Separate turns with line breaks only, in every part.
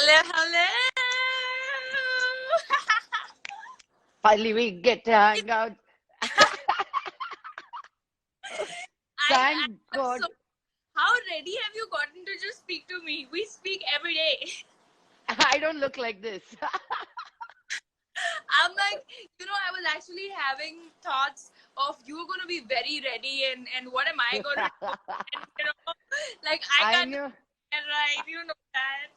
Hello, hello.
Finally, we get to hang out.
I
Thank
am so.
God.
How ready have you gotten to just speak to me? We speak every day.
I don't look like this.
I'm like, I was actually having thoughts of you going to be very ready and what am I going to do? And, like I
I
can't do
know.
that right. You know that.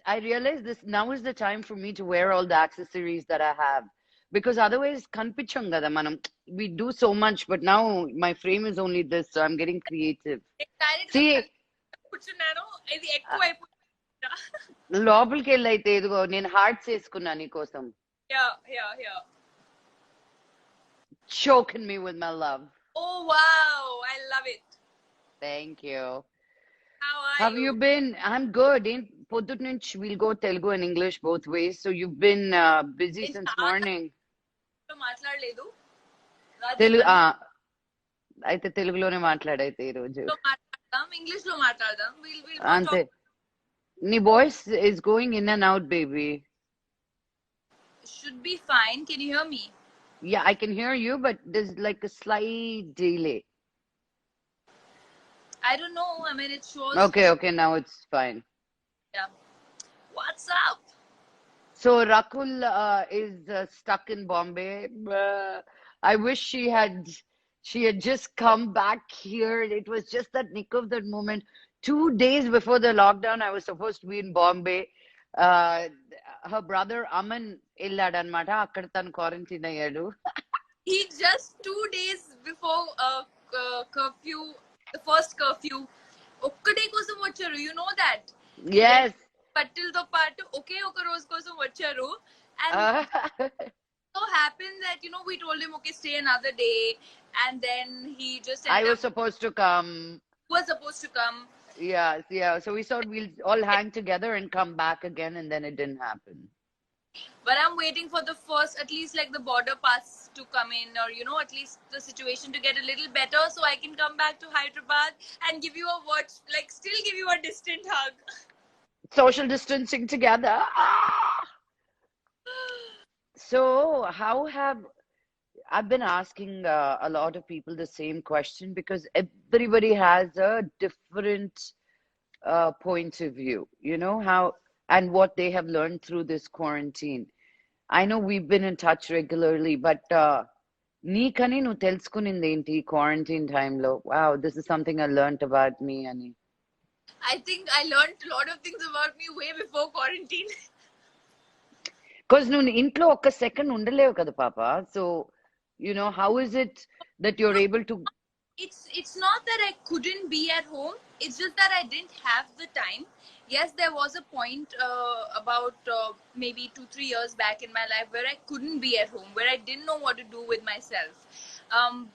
I realize this now is the time for me to wear all the accessories that I have. Because otherwise, kanpicham kada manam. We do so much, but now my frame is only this, so I'm getting creative.
Direct గా
See,
కూర్చున్నాను ఇది ఎక్కువ అయిపోయింది.
లోపలికి వెళ్ళి అయితే ఇదిగో నేను హార్ట్స్ వేసుకున్నా నీకోసం.
Yeah.
Choking me with my love.
Oh wow, I love it.
Thank you.
How are
Have
you?
you been? I'm good. In Podutnich, we'll go Telugu and English both ways. So you've been busy
నేను
since
చాలా
morning.
మాట్లాడలేదు రాజు
తెలుగు అయితే తెలుగులోనే మాట్లాడైతే ఈరోజు
మాట్లాడదాం English లో మాట్లాడదాం we'll both
అంతే.
talk.
నీ voice is going in and out, baby.
Should be fine. Can you hear me?
Yeah, I can hear you, but there's like a slight delay.
I don't know. I mean, it shows.
Okay, now it's fine.
Yeah. What's up?
So Rakul is stuck in Bombay. I wish she had just come back here. It was just that nick of that moment. 2 days before the lockdown, I was supposed to be in Bombay. Uh, her brother Aman illadanmata akkada tanu quarantine ayyadu.
He just 2 days before curfew, the first curfew, ఒక్కడే కోసం వచ్చారు. You know that.
Yes.
పట్టిలతో పాటు ఒకే ఒక రోజు కోసం వచ్చారు. And so happened that we told him okay, stay another day, and then he just
I was supposed to come.
Was supposed to come.
Yeah. So we thought we'll all hang together and come back again, and then it didn't happen.
But I'm waiting for the first, at least like the border pass to come in, or at least the situation to get a little better, so I can come back to Hyderabad and give you a watch, like still give you a distant hug.
Social distancing together. So I've been asking a lot of people the same question because everybody has a different point of view, how and what they have learned through this quarantine. I know we've been in touch regularly, but నీకని నువ్వు తెలుసుకునింది ఏంటి quarantine time లో? Wow, this is something I learned about me అని.
I think I learned a lot of things about me way before quarantine.
Because నువ్వు ఇంట్లో ఒక్క second ఉండలేవు కదా పాప. So how is it that you're able to?
It's not that I couldn't be at home. It's just that I didn't have the time. Yes, there was a point about maybe 2-3 years back in my life where I couldn't be at home, where I didn't know what to do with myself.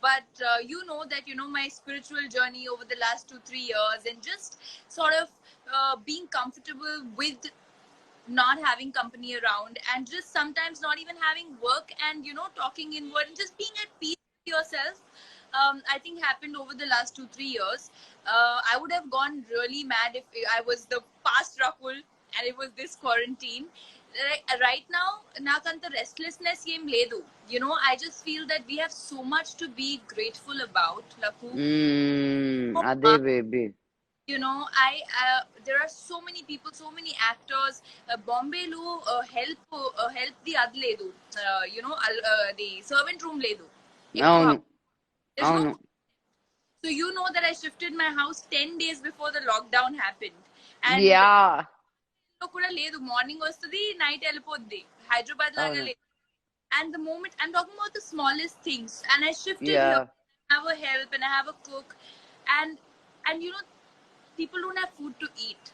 But you know that my spiritual journey over the last 2-3 years, and just sort of being comfortable with not having company around, and just sometimes not even having work, and talking inward and just being at peace with yourself. I think happened over the last 2-3 years. I would have gone really mad if I was the past Rakul and it was this quarantine. Right now, nakanta restlessness em ledu. I just feel that we have so much to be grateful about, Laku.
Ade baby.
There are so many people, so many actors. Bombay lo help the adledu. The servant room ledu.
Oh no.
So that I shifted my house 10 days before the lockdown happened. And
yeah.
Kuda ledu, morning vastadi, night elipoddi. Hyderabad laga ledu. And the moment I'm talking about the smallest things, and I shifted here, I have a help and I have a cook, and people don't have food to eat.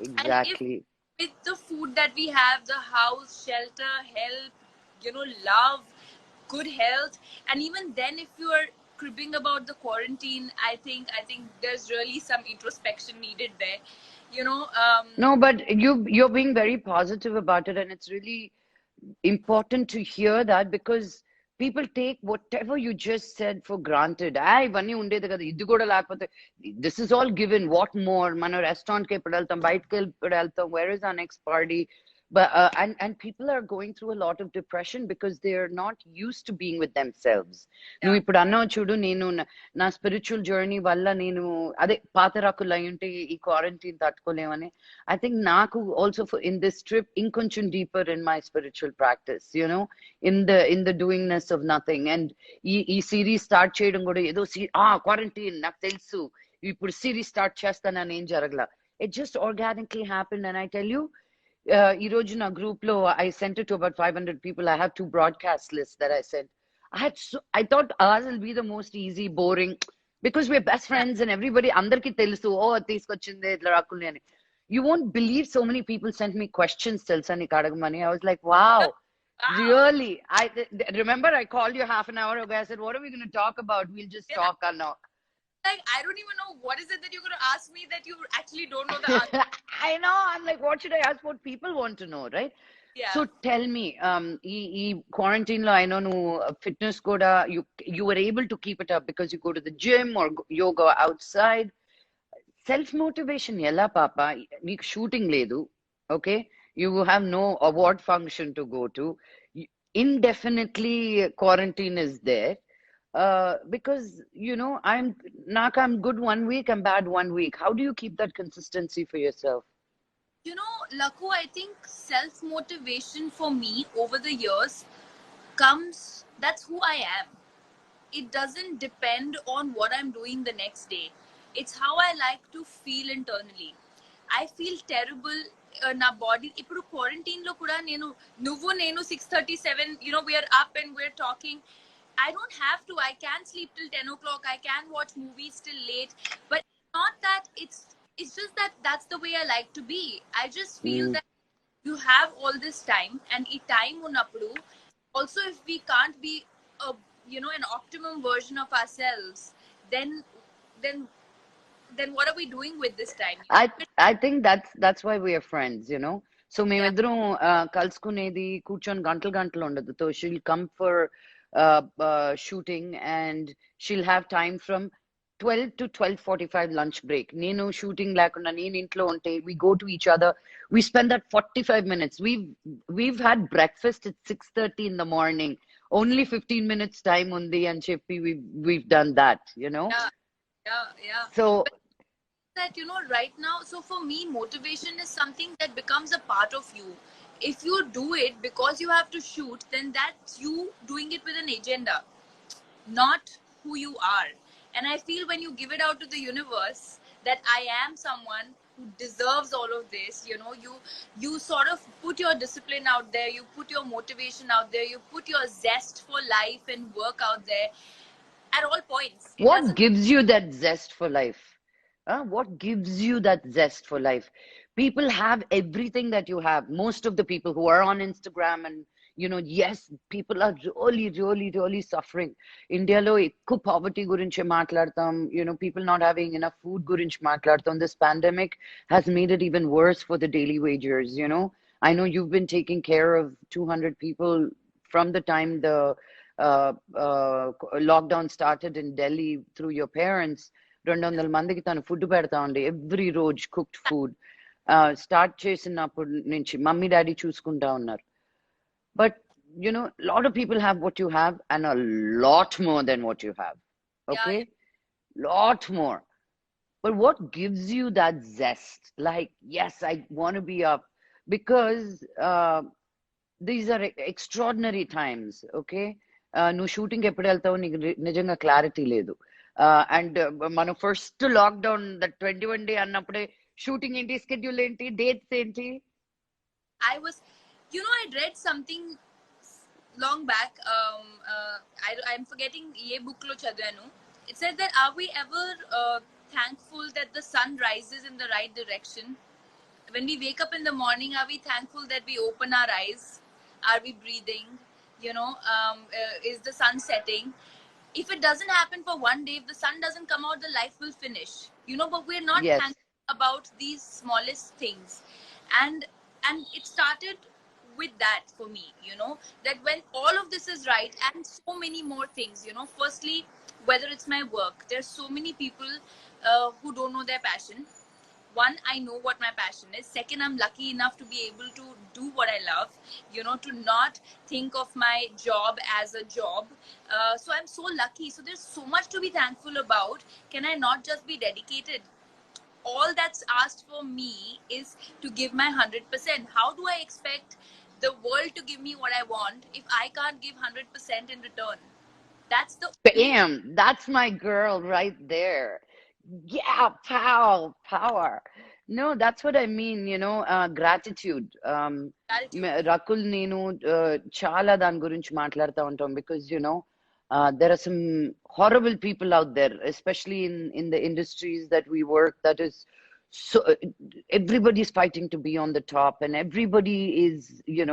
Exactly.
And if with the food that we have, the house, shelter, help, love, good health, and even then if you are cribbing about the quarantine, I think there's really some introspection needed there.
No, but you're being very positive about it, and it's really important to hear that, because people take whatever you just said for granted. ఇవన్నీ ఉండేది కదా, ఇది కూడా లేకపోతే, this is all given. What more? మన restaurant కి ఎప్పుడు వెళ్తాం, బయటకి ఎప్పుడు వెళ్తాం, where is our next party? But and people are going through a lot of depression because they are not used to being with themselves. నువ్వు
Yeah.
ఇప్పుడు అన్నావు చూడు, నేను నా స్పిరిచువల్ జర్నీ వల్ల నేను అదే పాత రాకులు అయి ఉంటే ఈ క్వారంటైన్ తట్టుకోలేమని. I think నాకు also in this trip ఇంకొంచెం deeper in my spiritual practice, in the doingness of nothing. And ఈ సిరీస్ స్టార్ట్ చేయడం కూడా ఏదో క్వారంటైన్ నాకు తెలుసు ఇప్పుడు సిరీస్ స్టార్ట్ చేస్తానని ఏం జరగల. It just organically happened. And I tell you, ఈ రోజు నా గ్రూప్ లో I sent it to about 500 people. I have 2 broadcast lists that I sent. I thought ours will be the most easy, boring, because we're best
Yeah.
friends and everybody అందరికి తెలుసు తీసుకొచ్చింది ఇట్లా రాకుల్ని అని. You won't believe so many people sent me questions తెలుసా నీకు అడగమని. I was like, wow,
Wow.
really? Remember I called you half an hour ago. I said, what are we going to talk about? We'll just
Yeah.
talk. Now
Like, I don't even know what is it that you're going to ask me that you actually don't know the answer.
I know. I'm like, what should I ask? What people want to know, right?
Yeah.
So tell me, ఈ quarantine lo I know nu fitness kuda you were able to keep it up because you go to the gym or yoga outside. Self motivation ella papa, neeku shooting ledu, okay, you have no award function to go to, indefinitely quarantine is there, because I'm good 1 week, I'm bad 1 week. How do you keep that consistency for yourself?
Laku, I think self-motivation for me over the years comes, that's who I am. It doesn't depend on what I'm doing the next day. It's how I like to feel internally. I feel terrible. Na body ఇప్పుడు quarantine లో కూడా నేను 6:37, we are up and we're talking. I don't have to. I can sleep till 10 o'clock. I can watch movies till late. But not that it's just that that's the way I like to be. I just feel that you have all this time, and ఈ time ఉన్నప్పుడు also if we can't be an optimum version of ourselves, then then what are we doing with this time?
I think that's why we are friends, So
Yeah.
మేమిద్దరం కలుసుకునేది కూర్చొని గంటలు ఉండదు. So she'll come for shooting, and she'll have time from 12 to 12:45 lunch break. నేను shooting లేకుండా నేను ఇంట్లో ఉంటే we go to each other. We spend that 45 minutes. We've had breakfast at 6:30 in the morning. Only 15 minutes time undi అని చెప్పి we've done that,
Yeah.
So
That right now, so for me, motivation is something that becomes a part of you. If you do it because you have to shoot, then that's you doing it with an agenda, not who you are. And I feel when you give it out to the universe that I am someone who deserves all of this, you sort of put your discipline out there, you put your motivation out there, you put your zest for life and work out there at all points.
What gives you that zest for life? What gives you that zest for life? People have everything that you have. Most of the people who are on Instagram, and yes, people are really, really, really suffering. India lo ekku poverty gurinche maatladtam, people not having enough food gurinche maatladtam. This pandemic has made it even worse for the daily wagers. I know you've been taking care of 200 people from the time the lockdown started in Delhi through your parents. 200 మందికి తను food పెడతా ఉండే every రోజు, cooked food. Start చేసినప్పటి నుంచి mummy daddy చూసుకుంటా ఉన్నారు. But lot of people have what you have and a lot more than what you have. Okay? Lot more. But what gives you that zest? Like, yes, I want to be up, because these are extraordinary times. Okay? నువ్వు shooting ఎప్పుడు వెళ్తావు నీకు నిజంగా clarity లేదు. And మన first lockdown that 21 day అన్నప్పుడే shooting ఏంటి, schedule ఏంటి, డేట్స్ ఏంటి?
I'd read something long back. I'm forgetting ye book lo chadvanu. It said that, are we ever thankful that the sun rises in the right direction? When we wake up in the morning, are we thankful that we open our eyes? Are we breathing? Is the sun setting? If it doesn't happen for one day, if the sun doesn't come out, the life will finish. But we're not thankful about these smallest things. And it started with that for me, that when all of this is right and so many more things, firstly, whether it's my work, there's so many people who don't know their passion. One, I know what my passion is. Second, I'm lucky enough to be able to do what I love, to not think of my job as a job. So I'm so lucky. So there's so much to be thankful about. Can I not just be dedicated? All that's asked for me is to give my 100%. How do I expect the world to give me what I want if I can't give 100% in return? That's the only
Bam! That's my girl right there. Yeah, power. No, that's what I mean, gratitude.
gratitude.
Rakul, నేను చాలా దాని గురించి మాట్లాడుతూ ఉంటాం because, there are some horrible people out there, especially in the industries that we work, that is so everybody's fighting to be on the top, and everybody is, you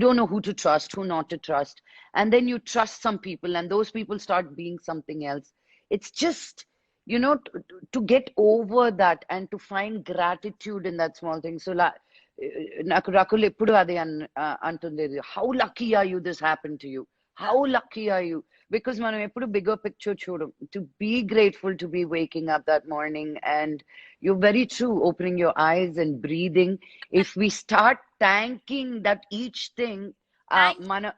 don't know who to trust, who not to trust, and then you trust some people and those people start being something else. It's just, to get over that and to find gratitude in that small thing. So నాకు రకుల్ ఎప్పుడు అదే అంటుండేది, how lucky are you this happened to you, how lucky are you, because మనం ఎప్పుడు bigger picture చూడం, to be grateful to be waking up that morning. And you're very true, opening your eyes and breathing. If we start thanking that each thing,
Thank
మన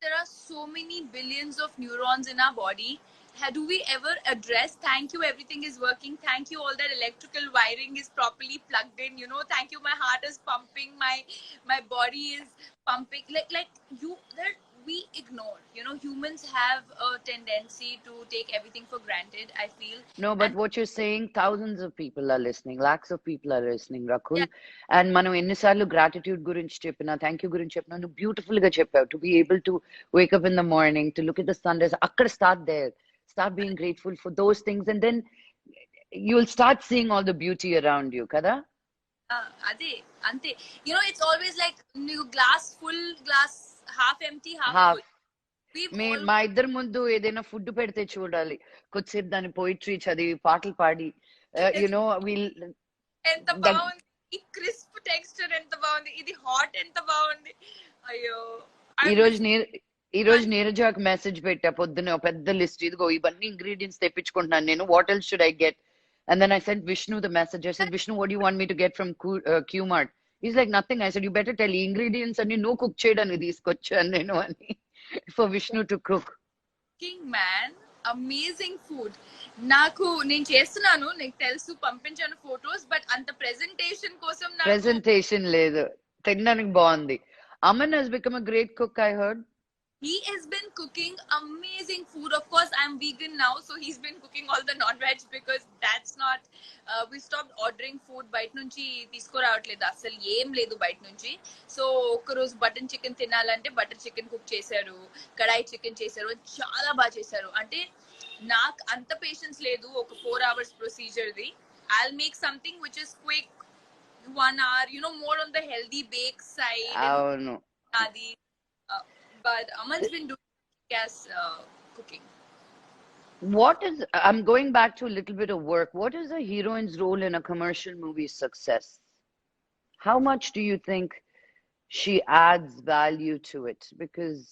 there are so many billions of neurons in our body. Do we ever address thank you, everything is working, thank you, all that electrical wiring is properly plugged in, thank you, my heart is pumping, my body is pumping, like you that we ignore. Humans have a tendency to take everything for granted, I feel.
No, but
And
what you're saying, thousands of people are listening, lakhs of people are listening,
yeah,
Rakul. And మనం ఎన్నిసార్లు gratitude గురించి చెప్పినా, thank you గురించి చెప్పినా, నువ్వు beautiful గా చెప్పావు. To be able to wake up in the morning, to look at the sunrise, అక్కడ start there. Start being grateful for those things, and then you'll start seeing all the beauty around you, kada?
అదే అంతే. It's always like glass full, glass half empty, half
Half.
full. We've all
మా ఇద్దరి ముందు ఏదైనా food పెడితే చూడాలి, కొద్దిసేపు దాని పోయిటరీ చదివి పాటలు పాడి, వీల్
ఎంత
దట్
బాగుంది, ఈ క్రిస్ప్ టెక్స్చర్ ఎంత బాగుంది, ఇది హాట్ ఎంత బాగుంది. అయ్యో, ఐ
ఈ రోజు
మిస్.
ఈ రోజు నీరజాకి మెసేజ్ పెట్టా పొద్దున్న, ఒక పెద్ద లిస్ట్, ఇదిగో ఇవన్నీ ఇంగ్రీడియంట్స్ తెప్పించుకుంటున్నాను నేను, what else should I get. And then I sent Vishnu the message. I said, Vishnu, what do you want me to get from Qmart? He's like, nothing. I said, you better tell ingredients and no cook cheyadani తీసుకొచ్చాను నేను అని, for Vishnu to cook.
Cooking man, amazing food. నేను చేస్తున్నాను, నీకు తెలుసు, పంపించాను photos, but అంత presentation కోసం నాకు
ప్రెజెంటేషన్ లేదు, తినడానికి బాగుంది. Aman has become a great cook, I heard.
he has been cooking amazing food. Of course, I'm vegan now, so he's been cooking all the non-veg because that's not. We stopped ordering food బయట నుంచి తీసుకురావట్లేదు, అసలు ఏం లేదు బయట నుంచి. So ఒకరోజు button chicken తినాలంటే butter chicken cook చేశారు, కడాయి చికెన్ చేశారు, చాలా బాగా చేశారు. అంటే నాకు అంత పేషెన్స్ లేదు ఒక 4 hours ప్రొసీజర్ది. I'll make something which is quick, 1 hour, more on the healthy bake side and
అవును.
adi. But Aman's been doing gas cooking.
I'm going back to a little bit of work. What is a heroine's role in a commercial movie's success? How much do you think she adds value to it? Because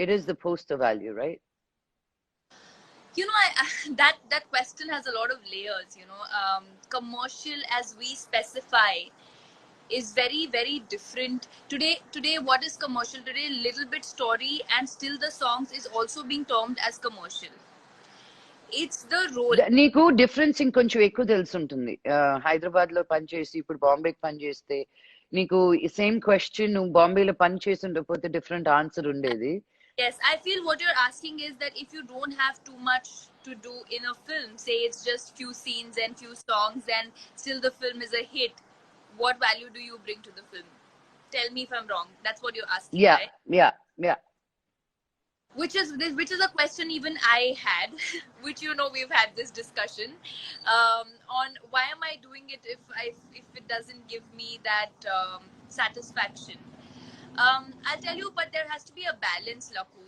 it is the poster value, right?
That question has a lot of layers. Commercial, as we specify, is very, very different today. What is commercial today? Little bit story and still the songs is also being termed as commercial. It's the role.
నీకు difference ఇంకొంచెం ఎక్కువ తెలుసుంటుంది. హైదరాబాద్ లో పనిచేసి ఇప్పుడు బాంబేకి పనిచేస్తే నీకు same question, నువ్వు బాంబేలో పని చేసి ఉండకపోతే డిఫరెంట్ ఆన్సర్ ఉండేది.
Yes, I feel what you're asking is that if you don't have too much to do in a film, say it's just few scenes and few songs and still the film is a hit, what value do you bring to the film? Tell me if I'm wrong. That's what you're asking,
Yeah,
right?
yeah.
Which is a question even I had, which we've had this discussion on why am I doing it if it doesn't give me that satisfaction. I'll tell you, but there has to be a balance, Laku.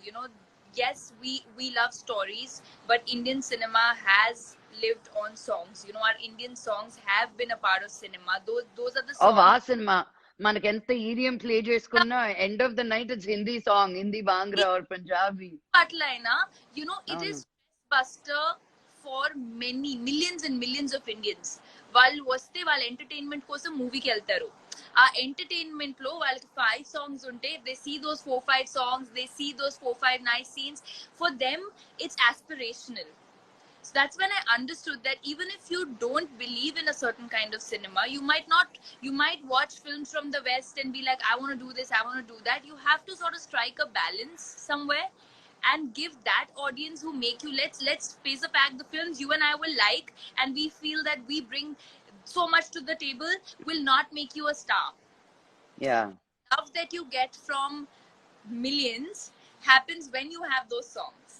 Yes, we love stories, but Indian cinema has lived on songs. Our Indian songs have been a part of cinema. Those are the
Of
songs.
our cinema. మనకెంత ఈడియం play చేసుకున్నా end of the night it's Hindi song, Hindi bhangra or Punjabi.
Patlina, it
అవును.
is buster for many millions and millions of Indians. వాళ్ళు వస్తే వాళ్ళ entertainment కోసం మూవీకి వెళ్తారు. ఆ ఎంటర్టైన్మెంట్ లో వాళ్ళకి 5 songs ఉంటే they see those 4-5 songs, they see those 4-5 nice scenes. For them it's aspirational. So that's when I understood that even if you don't believe in a certain kind of cinema, you might not, you might watch films from the West and be like, I want to do this, I want to do that. You have to sort of strike a balance somewhere and give that audience who make you, let's face the fact, the films you and I will like and we feel that we bring so much to the table will not make you a star.
Yeah.
Love that you get from millions happens when you have those songs,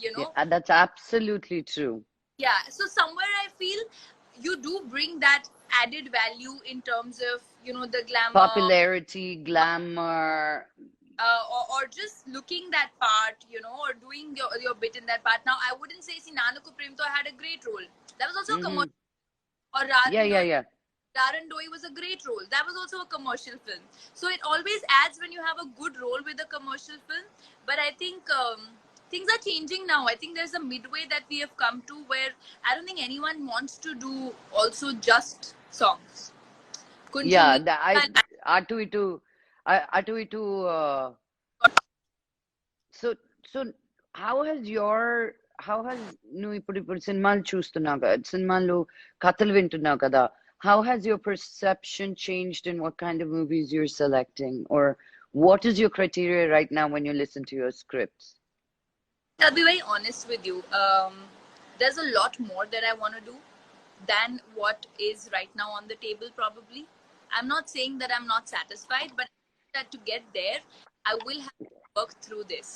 you
Yeah,
know.
that's absolutely true.
Yeah, so somewhere I feel you do bring that added value in terms of the glamour,
Popularity, glamour.
or just looking that part, or doing your bit in that part. Now I wouldn't say see Nanuku Premto had a great role, that was also a
Hmm.
commercial, or
Yeah, yeah, yeah.
Darandoi was a great role, that was also a commercial film. So it always adds when you have a good role with a commercial film. But I think things are changing now. I think there's a midway that we have come to where I don't think anyone wants to do also just songs.
Yeah,
Kunchum,
అటు ఇటు అటు ఇటు so so how has your how has నువ్వు ఇప్పుడు సినిమాలు చూస్తున్నావు కదా, సినిమాలు కథలు వింటున్నావు కదా, how has your perception changed in what kind of movies you're selecting, or what is your criteria right now when you listen to your scripts?
I'll be very honest with you. There's a lot more that I want to do than what is right now on the table, probably. I'm not saying that I'm not satisfied, but that to get there, I will have to work through this.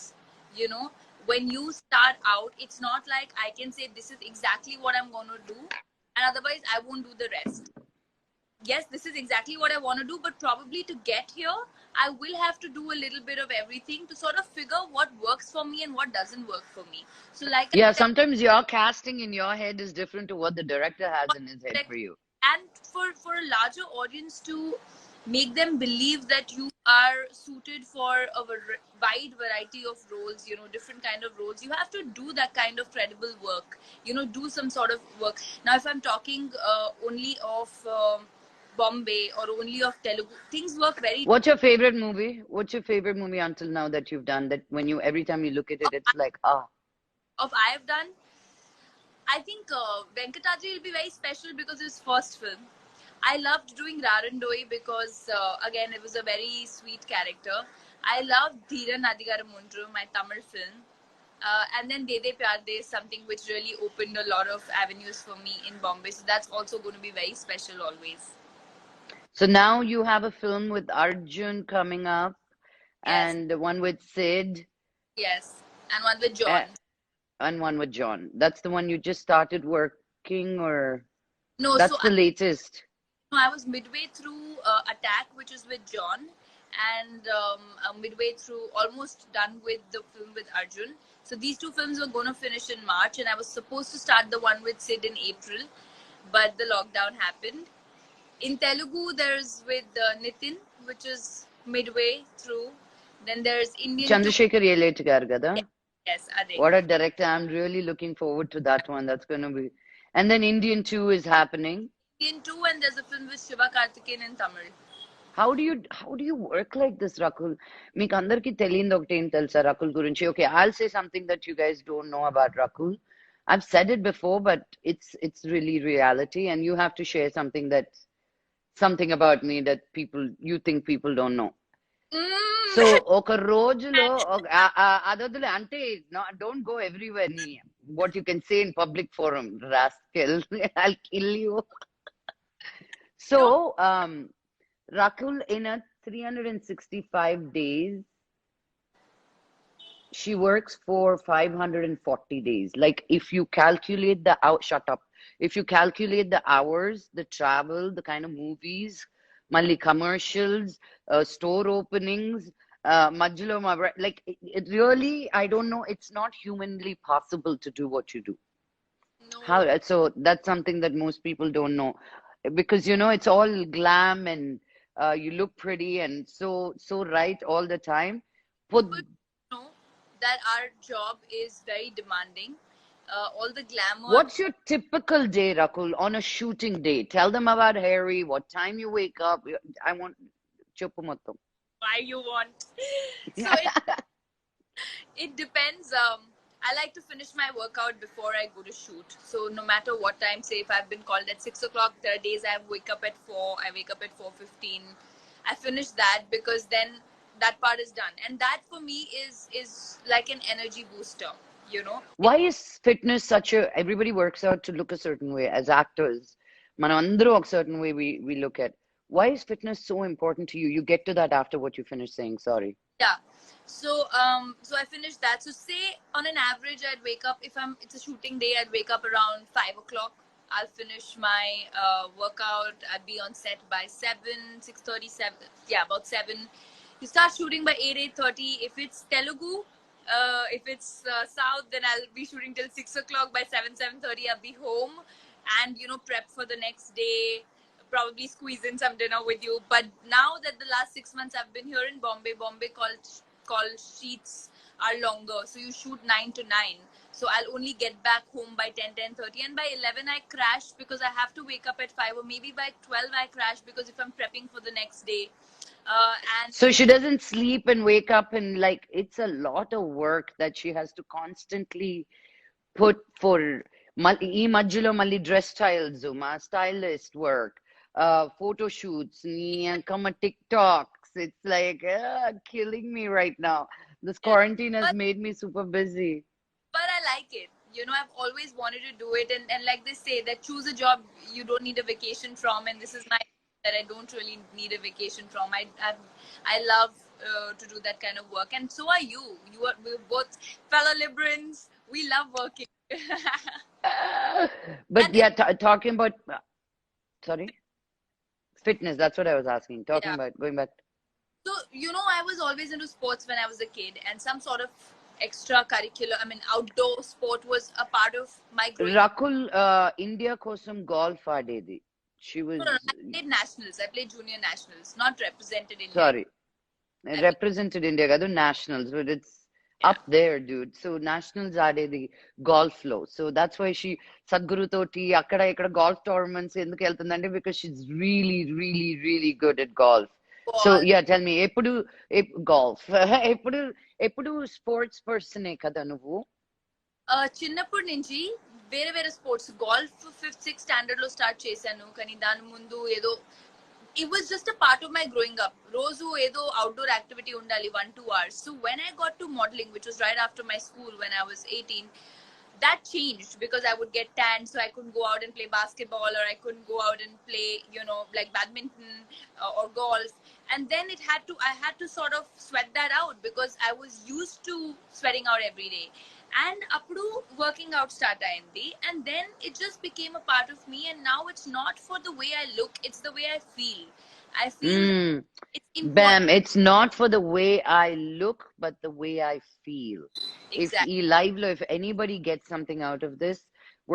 You know, when you start out, it's not like I can say this is exactly what I'm going to do, and otherwise I won't do the rest. Yes, this is exactly what I want to do, but probably to get here, I will have to do a little bit of everything to sort of figure what works for me and what doesn't work for me. So, like I
Yeah,
said,
sometimes your casting in your head is different to what the director has in his head for you.
and for a larger audience to make them believe that you are suited for a wide variety of roles, different kind of roles, you have to do that kind of credible work, do some sort of work. Now if I'm talking only of Bombay or only of Telugu, things work very.
What's your favorite movie? What's your favorite movie until now that you've done, that when you every time you look at it, it's like, ah.
Of I have done, I think Venkatadri will be very special because it's first film. I loved doing Rarandoi because again it was a very sweet character. I loved Dhiran Adigara Mundru, my Tamil film. And then Dede Pyar De is something which really opened a lot of avenues for me in Bombay. So that's also going to be very special always.
So now you have a film with Arjun coming up,
Yes,
and one with Sid,
yes. And one with John.
and one with John. That's the one you just started working, or
No, so
that's the latest?
I was midway through Attack, which is with John, and midway through, almost done with the film with Arjun. So these two films were going to finish in March, and I was supposed to start the one with Sid in April, but the lockdown happened. In Telugu, there's with Nitin, which is midway through. Then there's Indian 2.
Chandrasekhar Yeleti garu kada?
Yes, Ade.
What a director. I'm really looking forward to that one. That's going to be. And then Indian 2 is happening.
Indian 2, and there's a film with Shiva Karthikeyan in Tamil.
How do you work like this, Rakul? మీకు అందరికీ తెలియదు ఒకటి ఏం తెలుసా Rakul గురించి? Okay, I'll say something that you guys don't know about Rakul. I've said it before, but it's really reality, and you have to share something about me that you think people don't know. So ఒక రోజులో అదొద్దులే అంటే don't go everywhere నీ what you can say in public forum, rascal. I'll kill you. So Rakul, in a 365 days, she works for 540 days. Like if you calculate the out, shut up. If you calculate the hours, the travel, the kind of movies, monthly commercials, store openings, Majlo, like it really, I don't know, it's not humanly possible to do what you do.
No.
So that's something that most people don't know, because it's all glam and You look pretty and so right all the time. Put
People know that our job is very demanding. All the glamour.
What's your typical day, Rakul, on a shooting day? Tell them about Harry, what time you wake up. I want Choppu mottam.
Why you want? So it depends. I like to finish my workout before I go to shoot. So no matter what time, say if I've been called at 6 o'clock, there are days I wake up at 4. I wake up at 4:15. I finish that because then that part is done, and that for me is like an energy booster. You know,
Why is fitness such a, everybody works out to look a certain way as actors. Manandro a certain way we look at. Why is fitness so important to you? You get to that after what you finish saying, sorry.
yeah. So I finished that. So say on an average, I'd wake up if it's a shooting day. I'd wake up around 5 o'clock. I'll finish my workout. I'd be on set by 7, 6:37. Yeah, about 7. You start shooting by 8:30. If it's Telugu, if it's South, then I'll be shooting till 6 o'clock. By 7, 7:30, I'll be home, and prep for the next day. Probably squeeze in some dinner with you. But now that the last 6 months I've been here in Bombay call sheets are longer. So you shoot 9 to 9. So I'll only get back home by 10, 10:30, and by 11 I crash because I have to wake up at 5, or maybe by 12 I crash because if I'm prepping for the next day. And
So she doesn't sleep and wake up and like it's a lot of work that she has to constantly put for ఈ మధ్యలో మళ్ళీ dress styles మా stylist work photo shoots నీ Ankamma TikToks. It's like killing me right now. This
yeah,
quarantine has
but
made me super busy.
I like it. I've always wanted to do it, and like they say that choose a job you don't need a vacation from, and this is my that I don't really need a vacation from. I love to do that kind of work, and so are you. We're both fellow Librans. We love working.
But
And
yeah, talking about sorry, fitness, that's what I was asking, talking
yeah.
about going back.
So, I was always into sports when I was a kid, and some sort of extracurricular, I mean, outdoor sport was a part of my growing up.
Rakul India కోసం golf ఆడేది. She
No,
was
no, no, I played nationals. I played junior nationals, not represented India.
sorry,
I played,
represented India కాదు nationals, but it's
yeah.
up there, dude. So nationals ఆడేది golf లో. So that's why she Sadhguru తోటి అక్కడ ఇక్కడ golf tournaments ఎందుకు వెళ్తుందంటే because she's really, really, really good at golf. So
Ball.
yeah, tell me, ఎప్పుడు golf ఎప్పుడు ఎప్పుడు sports person కదా నువ్వు?
చిన్నప్పటి నుంచి వేరే వేరే sports golf 5th, 6th standard లో స్టార్ట్ చేశాను, కానీ దాని ముందు ఏదో it was just a part of my growing up. Rozu edo outdoor activity undali 1-2 hours. So when I got to modeling, which was right after my school when I was 18, that changed because I would get tanned, so I couldn't go out and play basketball, or I couldn't go out and play, like badminton or golf. And then I had to sort of sweat that out because I was used to sweating out every day. And appudu working out start ayindi, and then it just became a part of me. And now it's not for the way I look, it's the way I feel. I feel like
Mm.
it's important.
Bam, it's not for the way I look, but the way I feel. If
Exactly.
if anybody gets something out of this,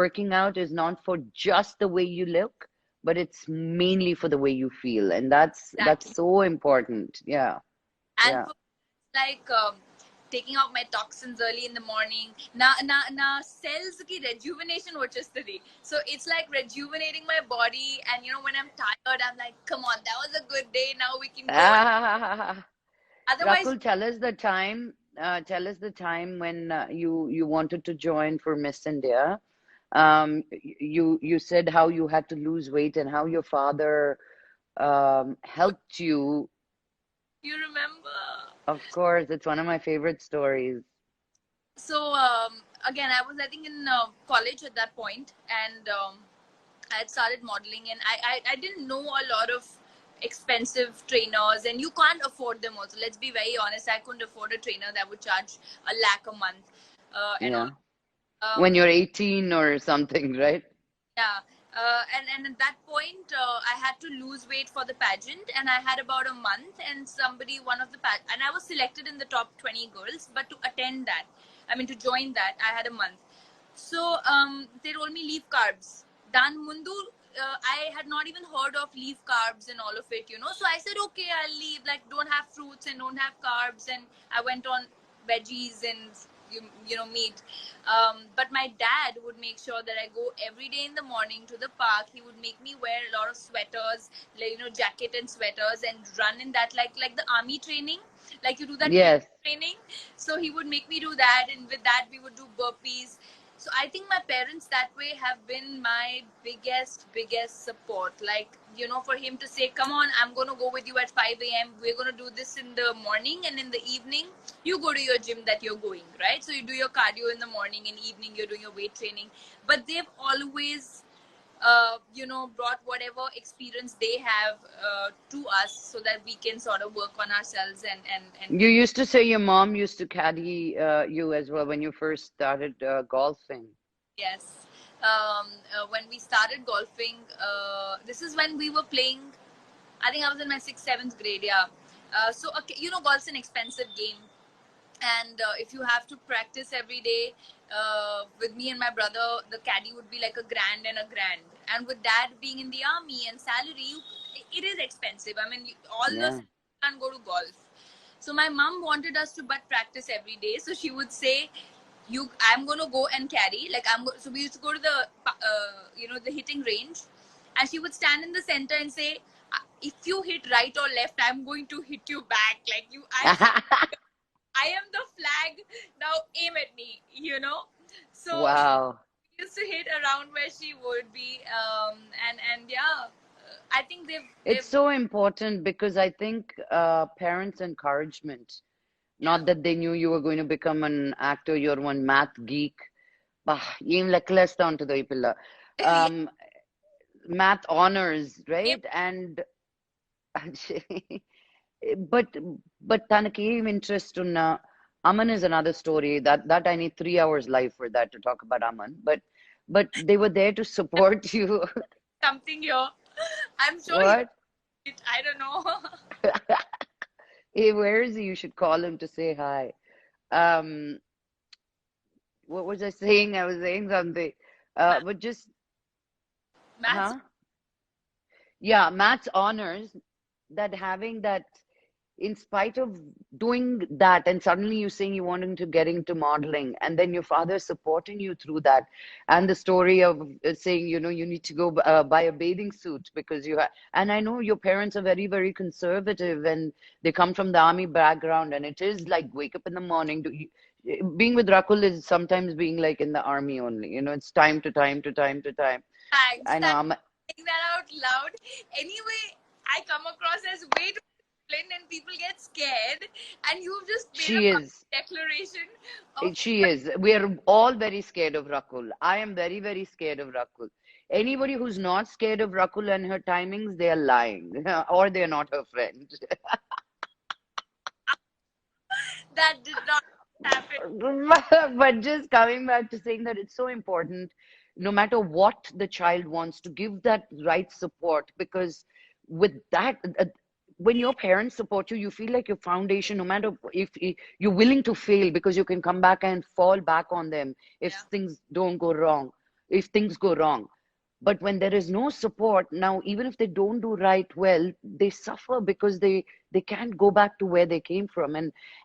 working out is not for just the way you look, but it's mainly for the way you feel. And that's
Exactly.
so important. Yeah.
And
Yeah.
for like taking out my toxins early in the morning, na cells ki rejuvenation vachestadi. So it's like rejuvenating my body, and when I'm tired I'm like, come on, that was a good day, now we can go. Otherwise,
Rakul, tell us the time when you wanted to join for Miss India. You said how you had to lose weight and how your father helped you.
you remember.
Of course, it's one of my favorite stories.
So again, I think in college at that point, and I had started modeling, and I didn't know a lot of expensive trainers, and you can't afford them also. Let's be very honest, I couldn't afford a trainer that would charge 1 lakh a month, and all.
Yeah. When
Um,
you're 18 or something, right?
yeah. And at that point, I had to lose weight for the pageant, and I had about a month. And and I was selected in the top 20 girls. But to attend that, to join that, I had a month. So they told me leave carbs. Dan mundu I had not even heard of leaf carbs and all of it, you know. So I said, okay, I'll leave. Like, don't have fruits and don't have carbs. And I went on veggies and meat. But my dad would make sure that I go every day in the morning to the park. He would make me wear a lot of sweaters, like, jacket and sweaters, and run in that, like the army training, like you do that big
Yes.
training. So he would make me do that, and with that we would do burpees. So I think my parents that way have been my biggest support. Like, for him to say, come on, I'm going to go with you at 5 a.m. We're going to do this in the morning, and in the evening you go to your gym that you're going, right? So you do your cardio in the morning, and evening you're doing your weight training. But they've always brought whatever experience they have to us, so that we can sort of work on ourselves and
You used to say your mom used to caddy you as well when you first started golfing.
yes. When we started golfing, this is when we were playing. I think I was in my sixth, seventh grade. Yeah. So okay, golf's an expensive game, and if you have to practice every day, with me and my brother, the caddy would be like a grand and a grand. And with dad being in the army and salary, it is expensive. I mean, all the
Yeah.
can't go to golf. So my mom wanted us to but practice every day. So she would say, I'm gonna go and carry. Like, so we used to go to the the hitting range, and she would stand in the center and say, if you hit right or left, I'm going to hit you back. Like, I am the flag. Now aim at me, So
Wow.
we used to hit around where she would be, and yeah, I think
It's
they've
so important because I think parents' encouragement,
yeah.
not that they knew you were going to become an actor, you're one math geek. Bah, yung lekklesta the ipilla.
Yeah,
Math honors,
aim,
right? And but Tanaki interest in Aman is another story. That I need 3 hours live for that to talk about Aman. But they were there to support you.
something here. I'm sure he
What?
did. I don't know.
Hey, where is he? You should call him to say hi. Um, what was I saying? I was saying something.
Ma-
But just,
Maths.
huh? Yeah, maths honors, that having that, in spite of doing that, and suddenly you saying you wanted to get into modeling, and then your father supporting you through that, and the story of saying, you need to go buy a bathing suit because you have, and I know your parents are very, very conservative, and they come from the army background, and it is like wake up in the morning. Being with Rakul is sometimes being like in the army only. It's time to time to time to time.
Thanks.
I know.
Thanks for saying that out loud. Anyway, I come across as way too disciplined, and people get scared. And you've just made a
She is.
declaration of.
She is. We are all very scared of Rakul. I am very, very scared of Rakul. Anybody who's not scared of Rakul and her timings, they are lying, or they're not her friend.
That did not happen.
But just coming back to saying that it's so important, no matter what the child wants, to give that right support, because with that, when your parents support you, you feel like your foundation, no matter if you're willing to fail, because you can come back and fall back on them if
Yeah.
things don't go wrong, if things go wrong. But when there is no support, now even if they don't do right well, they suffer because they can't go back to where they came from.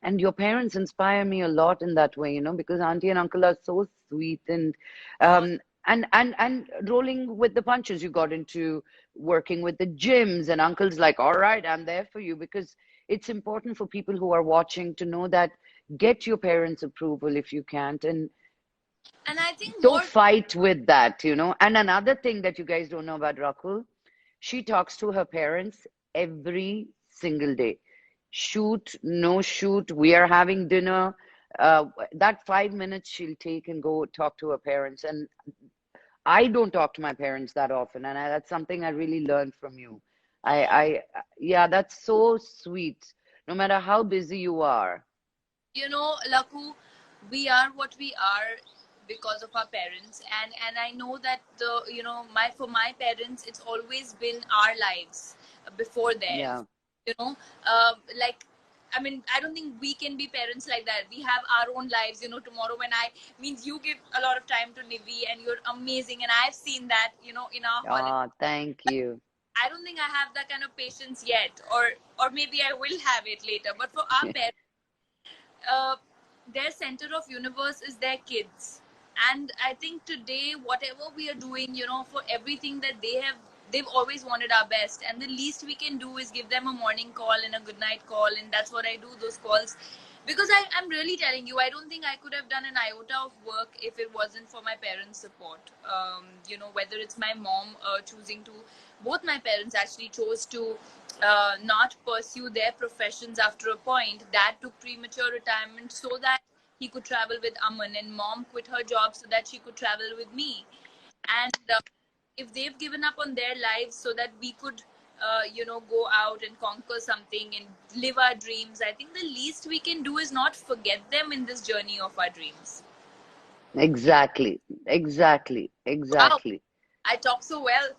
And your parents inspire me a lot in that way, because auntie and uncle are so sweet, and
Oh,
and rolling with the punches. You got into working with the gyms, and uncle's like, all right, I'm there for you, because it's important for people who are watching to know that get your parents' approval if you can't, and
and I think
don't
more.
fight with that. And another thing that you guys don't know about Rakul, she talks to her parents every single day. Shoot, no shoot, we are having dinner. That 5 minutes she'll take and go talk to her parents. And I don't talk to my parents that often, and that's something I really learned from you.
Oh,
Yeah, that's so sweet. No matter how busy you are.
Laku, we are what we are because of our parents, and I know that my for my parents, it's always been our lives before theirs.
Yeah,
Like, I mean, I don't think we can be parents like that. We have our own lives. Tomorrow when I means you give a lot of time to Nivi and you're amazing, and I've seen that, in our holiday.
Ah, thank you.
I don't think I have that kind of patience yet, or maybe I will have it later. But for our parents, uh, their center of universe is their kids, and I think today whatever we are doing, for everything that they've always wanted our best, and the least we can do is give them a morning call and a good night call, and that's what I do, those calls, because I'm really telling you, I don't think I could have done an iota of work if it wasn't for my parents' support. Whether it's my mom choosing to, both my parents actually chose to not pursue their professions after a point. Dad took premature retirement so that he could travel with Aman, and mom quit her job so that she could travel with me. And if they've given up on their lives so that we could, go out and conquer something and live our dreams, I think the least we can do is not forget them in this journey of our dreams.
Exactly, exactly,
Wow,
exactly.
I talk so well.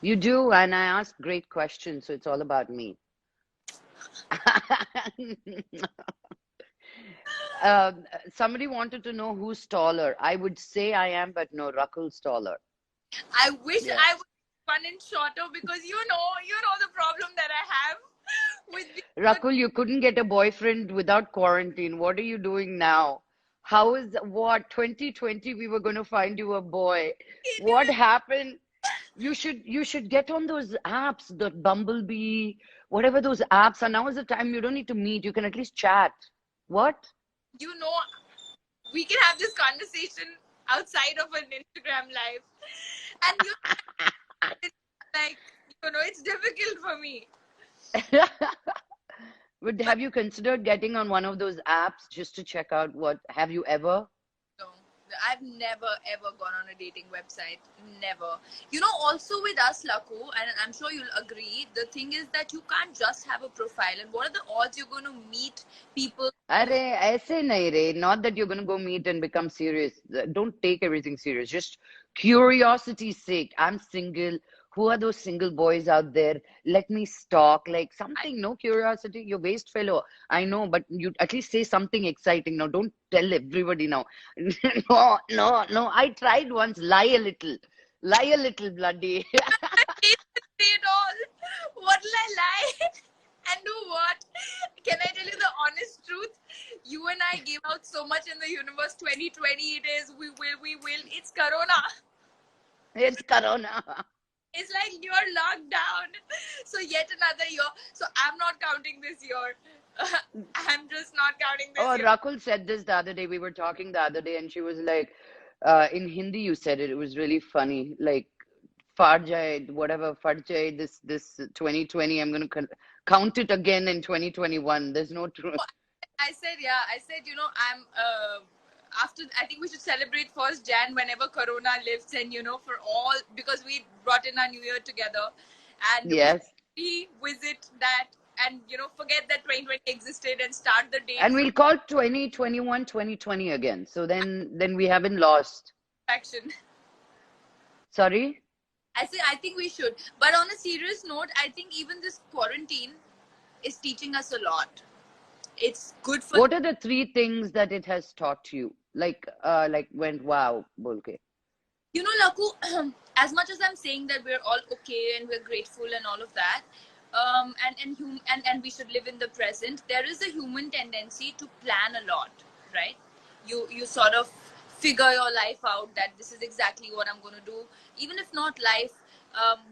You do, and I ask great questions, so it's all about me. Somebody wanted to know who's taller. I would say I am, but no, Rakul's taller.
I wish
Yeah.
I was 1 inch shorter, because you know the problem that I have with being
Rakul, you couldn't get a boyfriend without quarantine. What are you doing now? How is what 2020 we were going to find you a boy? What happened? You should get on those apps, the Bumblebee, whatever those apps are. Now is the time you don't need to meet. You can at least chat. What?
you know we can have this conversation outside of an Instagram live, and it's like, it's difficult for me.
But
But
have you considered getting on one of those apps just to check out what have you ever?
no, I've never ever gone on a dating website. Never. Also with us, Laku, and I'm sure you'll agree, the thing is that you can't just have a profile. And what are the odds you're going to meet people?
Arey, ऐसे नहीं रे. Not that you're going to go meet and become serious. Don't take everything serious. Just curiosity's sake. I'm single. Who are those single boys out there? Let me stalk. Like
I,
something, no curiosity. You're waste fellow. I know, but you at least say something exciting. Now, don't tell everybody now. No, no, no. I tried once. Lie a little. Lie a little, bloody.
I hate to say it all. What will I lie? And do what? Can I tell you the honest truth? You and I gave out so much in the universe. 2020 it is. We will. It's Corona.
It's Corona.
It's like you're locked down. So yet another year. So I'm not counting this year. I'm just not counting this
Oh,
year.
Rakul said this the other day. We were talking the other day, and she was like, in Hindi, you said it. It was really funny. Like, far jaye, whatever, far jaye, this 2020, I'm going to count it again in 2021. There's no truth.
I said, yeah. I said, I'm after. I think we should celebrate first Jan whenever Corona lifts, and for all, because we brought in our New Year together, and we
Yes.
revisit that, and forget that 2020 existed and start the date
And
from
we'll call 2021 2020 again. So then we haven't lost.
action.
Sorry?
I say I think we should. But on a serious note, I think even this quarantine is teaching us a lot. It's good for,
What are the three things that it has taught you? Like went wow, bolke.
Laku, as much as I'm saying that we're all okay and we're grateful and all of that, and we should live in the present, there is a human tendency to plan a lot, right? You sort of figure your life out, that this is exactly what I'm going to do, even if not life.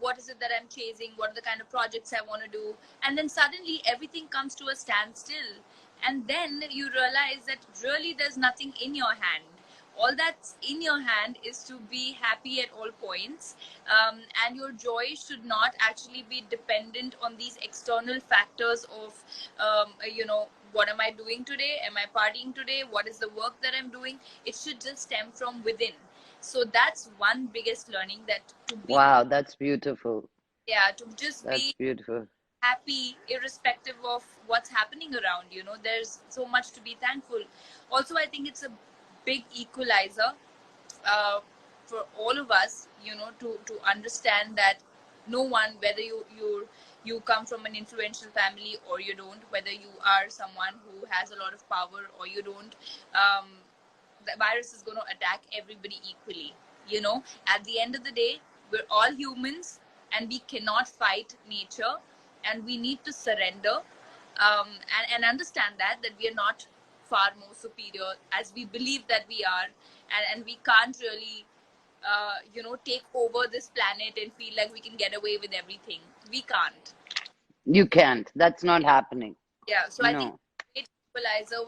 What is it that I'm chasing? What are the kind of projects I want to do? And then suddenly everything comes to a standstill, and then you realize that really there's nothing in your hand. All that's in your hand is to be happy at all points, and your joy should not actually be dependent on these external factors of, what am I doing today? Am I partying today? What is the work that I'm doing? It should just stem from within. So that's one biggest learning, that to be,
Wow, that's beautiful.
yeah, to just
That's
be
beautiful.
happy irrespective of what's happening around. There's so much to be thankful. Also, I think it's a big equalizer, uh, for all of us, to understand that no one, whether you're you come from an influential family or you don't, whether you are someone who has a lot of power or you don't, the virus is going to attack everybody equally. You know, at the end of the day, we're all humans and we cannot fight nature, and we need to surrender, and understand that we are not far more superior as we believe that we are, and we can't really take over this planet and feel like we can get away with everything. We can't.
You can't. That's not happening.
Yeah, so I think
No.
it's a equalizer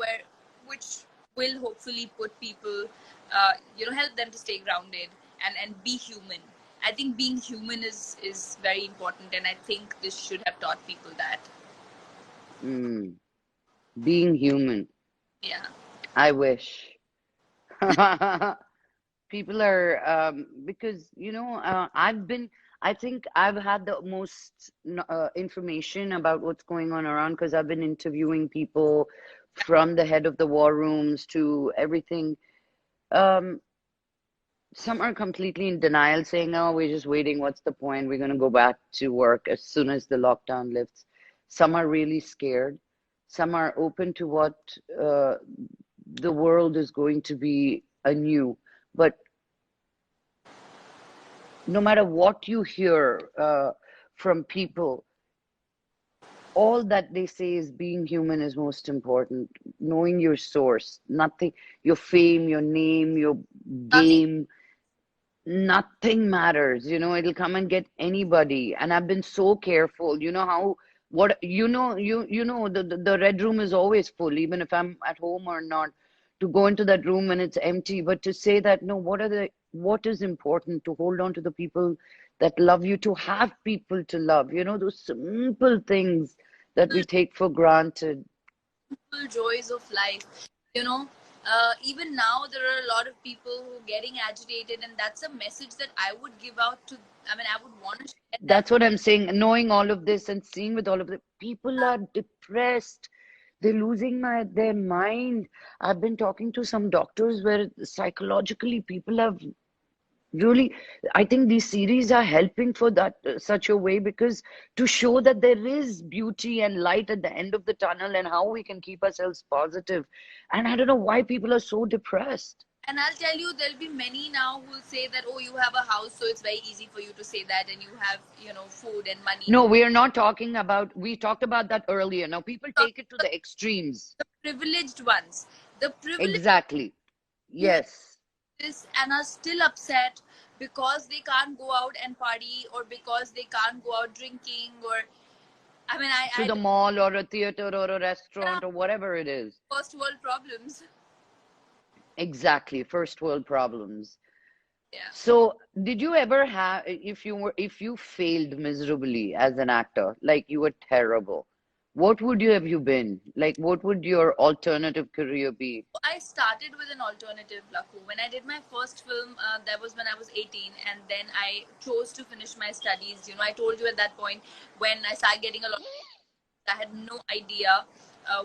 which will hopefully put people, help them to stay grounded and be human. I think being human is very important, and I think this should have taught people that.
Mm. Being human.
Yeah.
I wish. People are, because, I think I've had the most information about what's going on around because I've been interviewing people from the head of the war rooms to everything. Um, some are completely in denial, saying, "Oh, we're just waiting. What's the point? We're going to go back to work as soon as the lockdown lifts." Some are really scared. Some are open to what uh, the world is going to be anew. But no matter what you hear from people, all that they say is being human is most important. Knowing your source, nothing, your fame, your name, your
Nothing.
game, nothing matters. It'll come and get anybody. And I've been so careful. You know how what the red room is always full, even if I'm at home or not, to go into that room when it's empty. But to say that no, what is important, to hold on to the people that love you, to have people to love, those simple things that we take for granted.
Simple joys of life. You know, even now there are a lot of people who are getting agitated, and that's a message that I would give out to. I mean, I would want to share that.
That's what I'm saying. Knowing all of this and seeing with all of the people are depressed. They're losing their mind. I've been talking to some doctors where psychologically people have really, I think these series are helping for that such a way, because to show that there is beauty and light at the end of the tunnel and how we can keep ourselves positive. And I don't know why people are so depressed.
And I'll tell you, there'll be many now who will say that, oh, you have a house, so it's very easy for you to say that, and you have, food and money.
No, we are not talking about, we talked about that earlier. Now people take it to the extremes.
The privileged ones, the privileged
Exactly.
who have
Yes.
this and are still upset because they can't go out and party, or because they can't go out drinking, or I mean,
To
I
the mall or a theater or a
yeah,
restaurant or whatever it is.
first world problems.
Exactly. First world problems.
Yeah.
So, did you ever have, if you failed miserably as an actor, like you were terrible, what would you have you been? Like, what would your alternative career be?
I started with an alternative, Laku. When I did my first film, that was when I was 18, and then I chose to finish my studies. I told you at that point, when I started getting a lot, I had no idea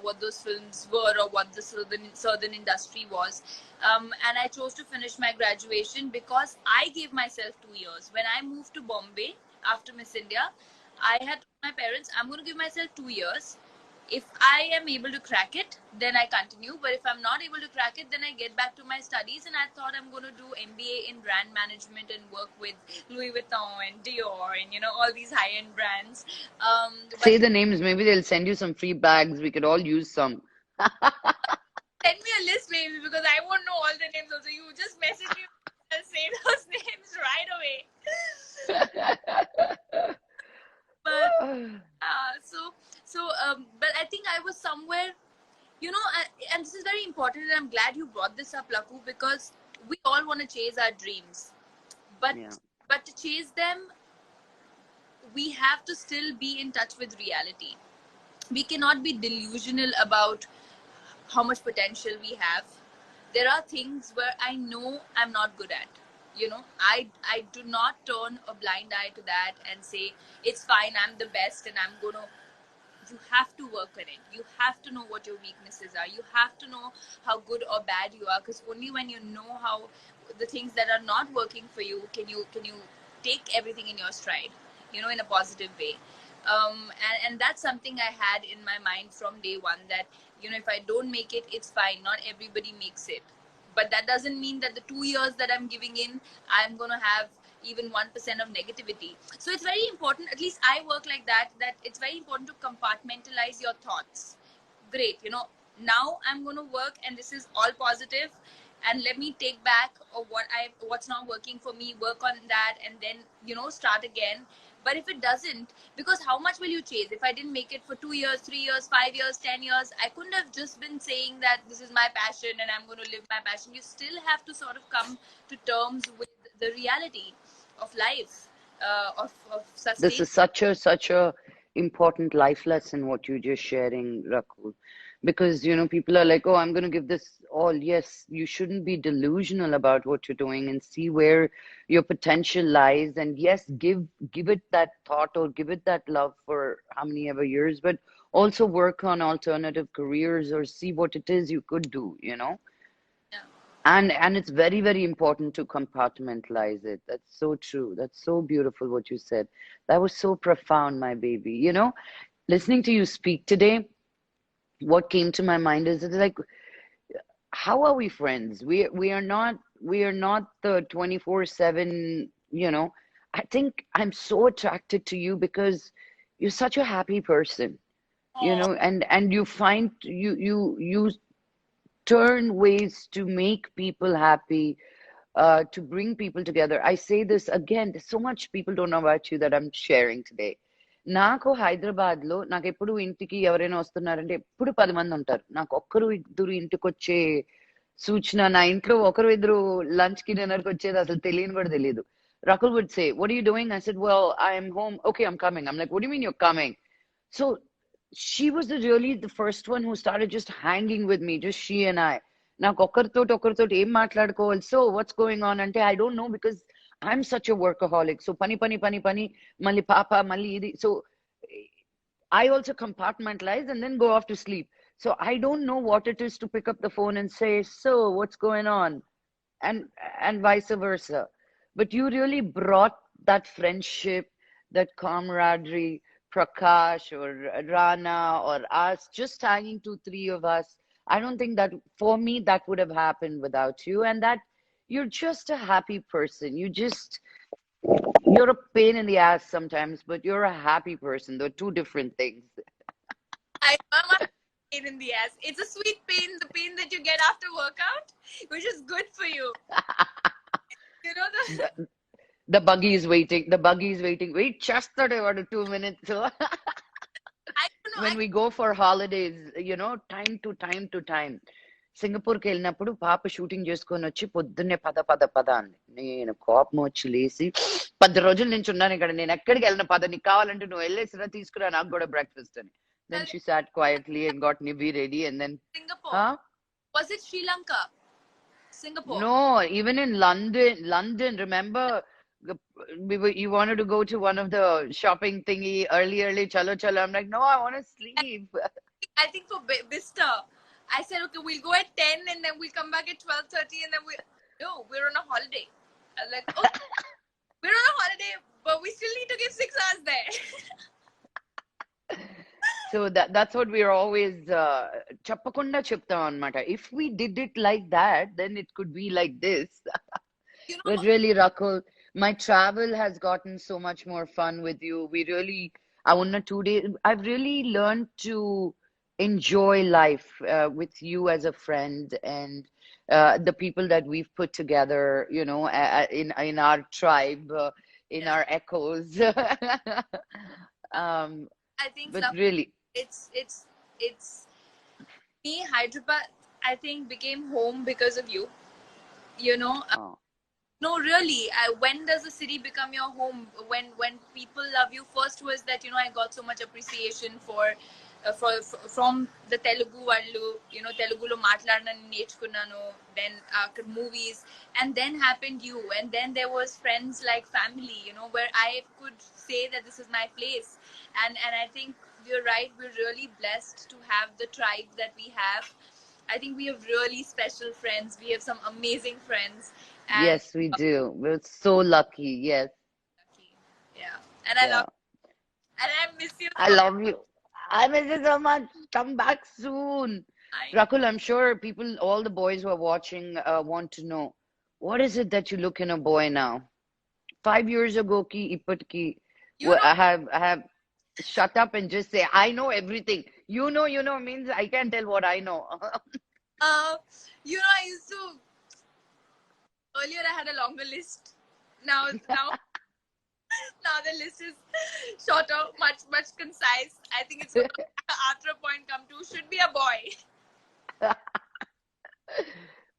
what those films were or what the southern industry was. And I chose to finish my graduation because I gave myself 2 years. When I moved to Bombay after Miss India, I had told my parents, I'm going to give myself 2 years. If I am able to crack it, then I continue. But if I'm not able to crack it, then I get back to my studies. And I thought I'm going to do MBA in brand management and work with Louis Vuitton and Dior and all these high-end brands. But
Say the names, maybe they'll send you some free bags. We could all use some.
send me a list, maybe, because I won't know all the names. Also, you just message me and say those names right away. But but I think I was somewhere, and this is very important, and I'm glad you brought this up, Laku, because we all want to chase our dreams, but
Yeah.
but to chase them, we have to still be in touch with reality. We cannot be delusional about how much potential we have. There are things where I know I'm not good at. I do not turn a blind eye to that and say it's fine, I'm the best, and I'm gonna. You have to work on it. You have to know what your weaknesses are. You have to know how good or bad you are, because only when you know how the things that are not working for you, can you take everything in your stride, in a positive way. And that's something I had in my mind from day one, that if I don't make it, it's fine, not everybody makes it. But that doesn't mean that the 2 years that I'm giving in, I'm going to have even 1% of negativity. So it's very important, at least I work like that, that it's very important to compartmentalize your thoughts. Great, now I'm going to work and this is all positive, and let me take back of what's not working for me, work on that, and then start again. But if it doesn't, because how much will you chase? If I didn't make it for 2 years, 3 years, 5 years, 10 years, I couldn't have just been saying that this is my passion and I'm going to live my passion. You still have to sort of come to terms with the reality of life, of
This
sustain.
is such a important life lesson what you're just sharing, Rakul. Because people are like, oh, I'm going to give this all. Yes, you shouldn't be delusional about what you're doing and see where your potential lies. And yes, give it that thought or give it that love for how many ever years, but also work on alternative careers or see what it is you could do.
Yeah.
And it's very, very important to compartmentalize it. That's so true. That's so beautiful what you said. That was so profound, my baby. Listening to you speak today, what came to my mind is it's like, how are we friends? We are not the 24/7. I think I'm so attracted to you because you're such a happy person,
Oh,
and you turn ways to make people happy, to bring people together. I say this again, there's so much people don't know about you that I'm sharing today. నాకు హైదరాబాద్ లో నాకు ఎప్పుడు ఇంటికి ఎవరైనా వస్తున్నారంటే ఎప్పుడు 10 మంది ఉంటారు. నాకు ఒక్కరు ఇద్దరు ఇంటికి వచ్చే సూచన, నా ఇంట్లో ఒకరు ఇద్దరు లంచ్ కి డిన్నర్ కి వచ్చేది అసలు తెలియని కూడా తెలియదు. Rakul would say, "What are you doing?" I said, "Well, I am home." "Okay, I'm coming." I'm like, "What do you mean you're coming?" So she was really the first one who started just hanging with me, just she and I. నాకు ఒకరితోటి ఏం మాట్లాడుకోవాలి, so what's going on అంటే I don't know because I'm such a workaholic. So పని పని పని పని, మళ్ళీ పాప, మళ్ళీ ఇది. So I also compartmentalize and then go off to sleep. So I don't know what it is to pick up the phone and say, so what's going on? And and vice versa. But you really brought that friendship, that camaraderie, Prakash or Rana or us, just hanging two, three of us. I don't think that for me that would have happened without you. And that you're just a happy person. You're a pain in the ass sometimes, but you're a happy person. They're two different things.
I am a pain in the ass. It's a sweet pain, the pain that you get after workout, which is good for you. You know the
The, the buggy is waiting. The buggy is waiting. Wait just 2 minutes. So
I don't know.
when we go for holidays, time to time to time. సింగపూర్కి వెళ్ళినప్పుడు పాప shooting చేసుకొని వచ్చి పొద్దున్నే పద అంది. నేను కోపం వచ్చి లేసి 10 రోజుల నుంచి ఉన్నాను ఇక్కడ, నేను ఎక్కడికి వెళ్ళిన పద, నీకు కావాలంటే నువ్వు వెళ్ళేసిరా, తీసుకురా నాకు కూడా బ్రేక్ఫాస్ట్ అని. Then she sat quietly and got Nibi ready and then,
Singapore.
huh?
Was it Sri Lanka? Singapore.
No, even in London, remember, you wanted to go to one of the shopping thingy early, chalo, chalo. I'm like, no, I want to sleep.
I think for Vista, I said, okay, we'll go at 10 and then we'll come back at 12:30 and then no, we're on a holiday. I was like, oh, we're on a holiday, but we still need to give 6 hours there.
So that's what we're always చెప్పకుండా చెప్తాం అన్నమాట. If we did it like that, then it could be like this.
You know,
But really, Rakul, my travel has gotten so much more fun with you. I want 2 days. I've really learned to enjoy life with you as a friend and the people that we've put together, in our tribe, in
yeah,
our echoes. um,
I think
but
love,
really,
it's me, Hyderabad, I think became home because of you. You know,
oh,
no, really. When does a city become your home? When people love you. First was that I got so much appreciation from the Telugu vallu. Telugulo మాట్లాడనని నేర్చుకున్నాను. Then movies, and then happened you, and then there was friends like family. Where I could say that this is my place, and I think you're right. We're really blessed to have the tribe that we have. I think we have really special friends. We have some amazing friends, and
yes, we do. We're so lucky. Yes,
lucky. Yeah, and I love
yeah.
and I Miss you
I
so.
love you. I miss you so much. Come back soon.
I know.
Rakul, I'm sure people, all the boys who are watching, want to know what is it that you look in a boy now? 5 years ago, ki ipat ki,
You know,
I have shut up and just say, I know everything. You know means I can tell what I know.
uh, I used to earlier. I had a longer list. Now, now the list is shorter, much concise. I think it's going to after a point come to should be a boy.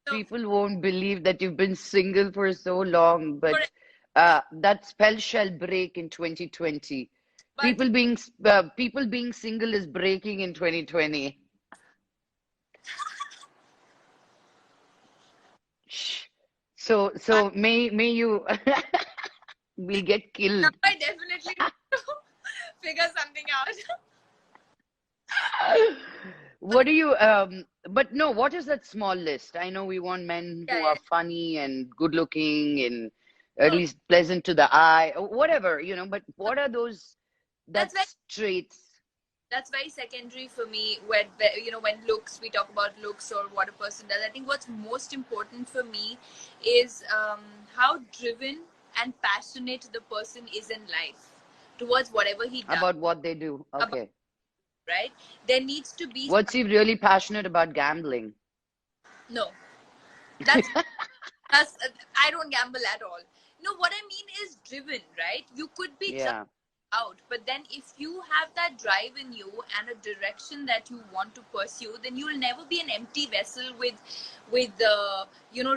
So
People won't believe that you've been single for so long,
correct.
but that spell shall break in 2020.
But
People being single is breaking in 2020. Shh. So may you will get
now
killed.
I definitely need to figure something out.
What do you but no, what is that small list? I know we want men
Yeah,
who
yeah.
are funny and good looking and at
No,
least pleasant to the eye, or whatever, but
no,
what are those
that's very
that traits
secondary for me. When looks, we talk about looks or what a person does. I think what's most important for me is how driven and passionate the person is in life towards whatever he does.
about what they do?
About
Okay.
right, there needs to be
What's he really passionate about gambling?
no. That's That's I don't gamble at all. No, what I mean is driven, right? You could be just
Yeah.
out, but then if you have that drive in you and a direction that you want to pursue, then you will never be an empty vessel with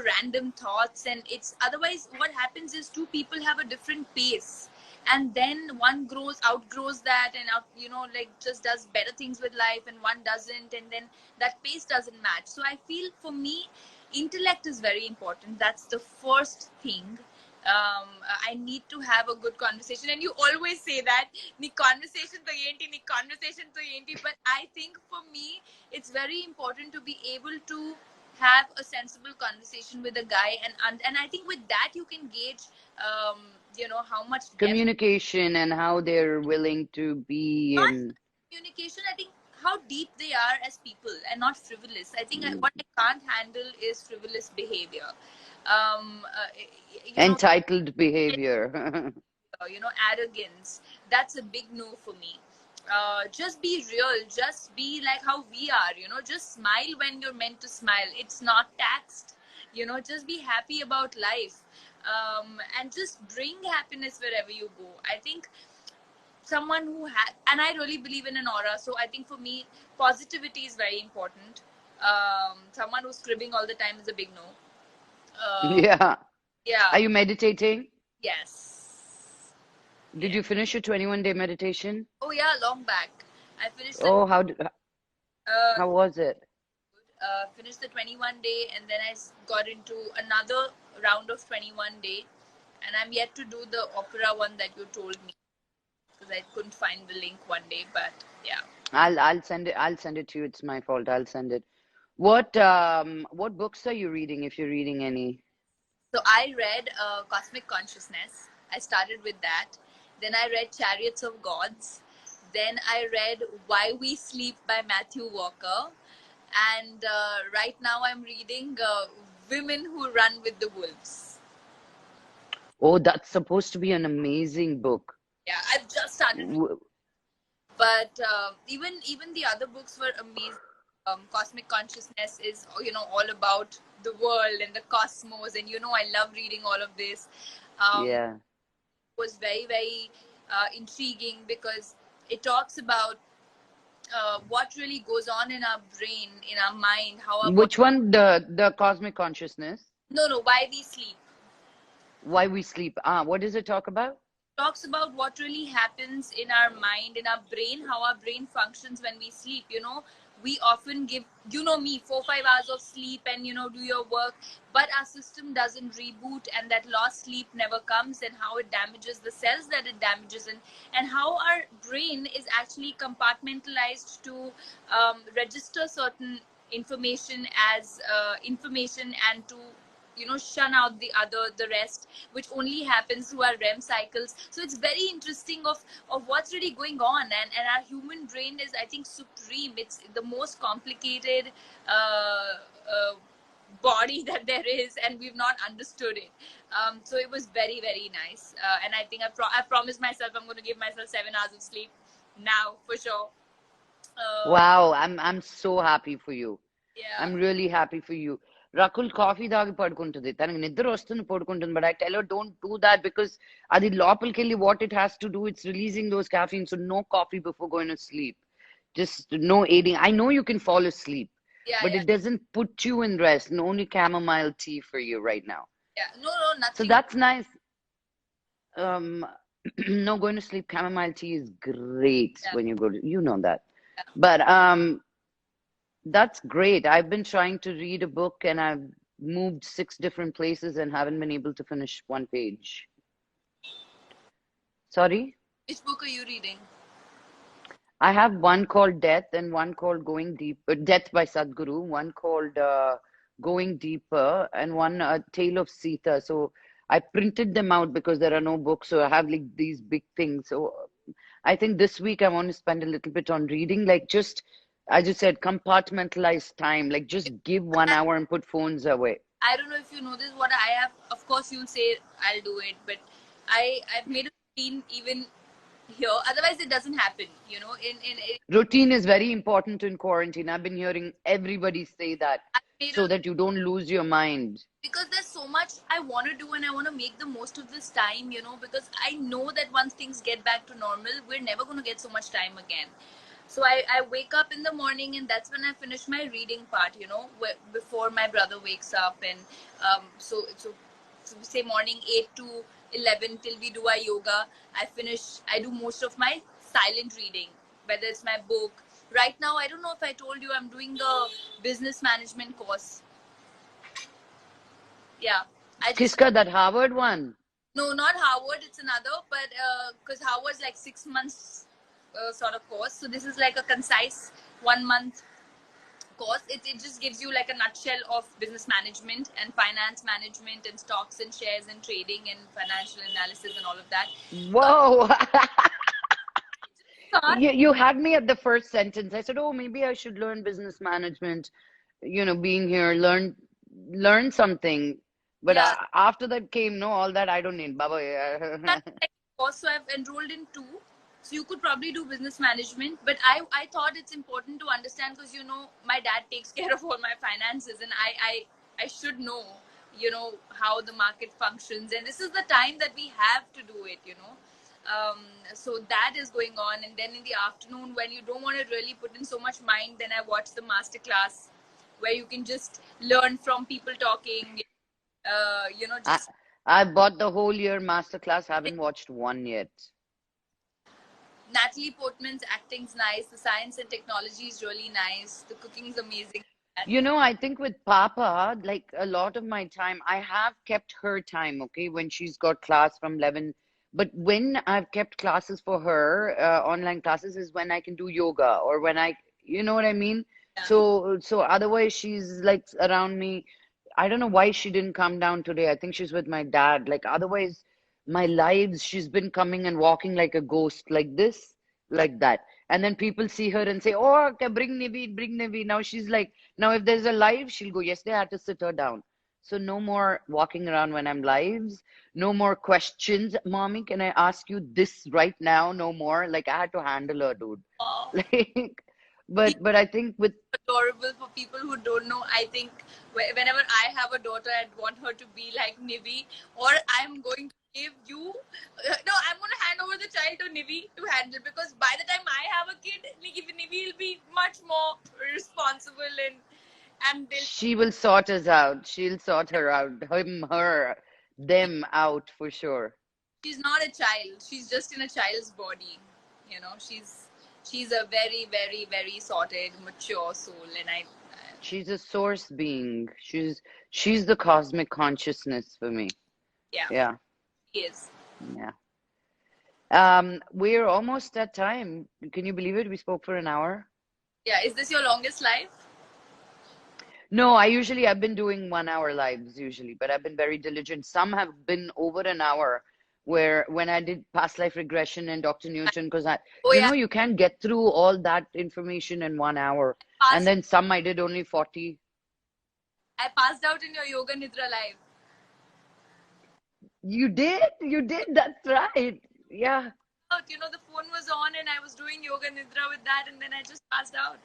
random thoughts. And it's otherwise what happens is two people have a different pace, and then one outgrows that, and like just does better things with life, and one doesn't, and then that pace doesn't match. So I feel for me intellect is very important. That's the first thing. I need to have a good conversation, and you always say that the conversation to enti, the conversation to enti. But I think for me it's very important to be able to have a sensible conversation with a guy, and I think with that you can gauge how much depth.
Communication and how they're willing to be
Not
and
communication, I think how deep they are as people and not frivolous. I think
mm,
what I can't handle is frivolous behavior. um uh, you know
entitled behavior.
Arrogance. That's a big no for me. Just be real, just be like how we are, just smile when you're meant to smile. It's not taxed. Just be happy about life. And just bring happiness wherever you go. I think someone who had, and I really believe in an aura, so I think for me positivity is very important. Someone who's cribbing all the time is a big no.
Yeah.
Yeah.
Are you meditating?
Yes.
Did
Yeah.
you finish your 21-day meditation?
Oh yeah, long back. I finished the
Oh,
uh,
how was it?
finished the 21 day, and then I got into another round of 21 day, and I'm yet to do the opera one that you told me because I couldn't find the link one day. But yeah.
I'll send it to you. It's my fault. I'll send it. What books are you reading if you're reading any?
So I read Cosmic Consciousness. I started with that. Then I read Chariots of Gods. Then I read Why We Sleep by Matthew Walker. And right now I'm reading Women Who Run with the Wolves.
Oh, that's supposed to be an amazing book.
Yeah, I've just started reading.
W-
But even the other books were amazing. Cosmic Consciousness is all about the world and the cosmos, and I love reading all of this. Um,
Yeah.
was very very intriguing because it talks about what really goes on in our brain, in our mind, how our body.
Which one? The Cosmic Consciousness?
No, why we sleep.
Why We Sleep. What does it talk about?
Talks about what really happens in our mind, in our brain, how our brain functions when we sleep. We often give, me, 4 5 hours of sleep and do your work, but our system doesn't reboot, and that lost sleep never comes, and how it damages the cells that it damages, and how our brain is actually compartmentalized to register certain information as information, and to shun out the rest, which only happens through our REM cycles. So it's very interesting of what's really going on, and our human brain is, I think, supreme. It's the most complicated body that there is, and we've not understood it. So it was very, very nice, and I think I promised myself I'm going to give myself 7 hours of sleep now for sure. uh,
Wow, I'm so happy for you.
yeah.
I'm really happy for you. Rakul coffee తాగి పడుకుంటుంది. తనకి నిద్ర వస్తుంది పడుకుంటుంది. But I tell her don't do that because అది లోపలికెళ్ళి what it has to do, it's releasing those caffeine. So no coffee before going to sleep. Just no aiding. I know you can fall asleep,
Yeah,
but
yeah,
it doesn't put you in rest. No, only chamomile tea for you right now.
yeah. No, no,
So
nothing.
that's nice. Um, no, going to sleep, chamomile tea is great
Yeah,
when you go to, you know that.
yeah.
But that's great. I've been trying to read a book and I've moved 6 different places and haven't been able to finish one page. Sorry?
Which book are you reading?
I have one called Death and one called Going Deep, Death by Sadhguru, one called Going Deeper, and one Tale of Sita. So I printed them out because there are no books, so I have like these big things. So I think this week I want to spend a little bit on reading, like just, as you said, compartmentalize time, like just give 1 hour and put phones away.
I don't know if you know this. What I have, of course, you'll say I'll do it, but I've made a routine even here. Otherwise, it doesn't happen.
Routine is very important in quarantine. I've been hearing everybody say that
I made
so
a
that you don't lose your mind.
because there's so much I want to do, and I want to make the most of this time. Because I know that once things get back to normal, we're never going to get so much time again. So I wake up in the morning, and that's when I finish my reading part, before my brother wakes up. And so say morning 8 to 11 till we do our yoga. I do most of my silent reading, whether it's my book. Right now, I don't know if I told you, I'm doing a business management course. Yeah, I just
Kiska, that Harvard one?
no, not Harvard. It's another, but because Harvard's like 6 months sort of course. So this is like a concise 1 month course. It just gives you like a nutshell of business management and finance management and stocks and shares and trading and financial analysis and all of that. Uh,
Whoa.
thought,
You had me at the first sentence. I said, "Oh, maybe I should learn business management, being here, learn something." But
yeah,
after that came, no, all that I don't need. Baba.
that's
Yeah.
like course. So I've enrolled in two. So you could probably do business management, but I thought it's important to understand because my dad takes care of all my finances, and I should know how the market functions, and this is the time that we have to do it. Um, so that is going on, and then in the afternoon when you don't want to really put in so much mind, then I watch the master class where you can just learn from people talking.
I
Just
I bought the whole year masterclass. Haven't watched one yet.
Natalie Portman's acting's nice. The science and technology is really nice. The cooking's amazing.
I think with Papa, like a lot of my time, I have kept her time, okay, when she's got class from 11. But when I've kept classes for her, online classes, is when I can do yoga or when you know what I mean?
Yeah.
So otherwise she's like around me. I don't know why she didn't come down today. I think she's with my dad. Like otherwise, my lives, she's been coming and walking like a ghost, like this, like that. And then people see her and say, "Oh, okay, bring Nivi, bring Nivi." Now she's like, now if there's a live, she'll go. Yesterday I had to sit her down. So no more walking around when I'm lives. No more questions. Mommy, can I ask you this right now? No more. Like I had to handle her, dude.
Oh,
Like, but I think with
adorable. For people who don't know, I think whenever I have a daughter, I'd want her to be like Nivi, or I'm going to give you. No, I'm going to hand over the child to Nivi to handle, because by the time I have a kid, Nivi will be much more responsible, and they'll.
she will sort us out. She'll sort her out. Him, her, them out for sure.
She's not a child. She's just in a child's body. She's a very, very, very sorted, mature soul, and
She's a source being. She's the cosmic consciousness for me.
yeah,
Yeah,
she is.
yeah. We're almost at time. Can you believe it? We spoke for an hour.
Yeah, is this your longest live?
No, I've been doing 1 hour lives usually, but I've been very diligent. Some have been over an hour where when I did past life regression and Dr. Newton, because
Oh yeah,
you can't get through all that information in 1 hour. And
passed.
then some I did only 40.
I passed out in your yoga nidra live.
You did, that's right. Yeah.
Out, the phone was on and I was doing yoga nidra with that, and then I just passed out.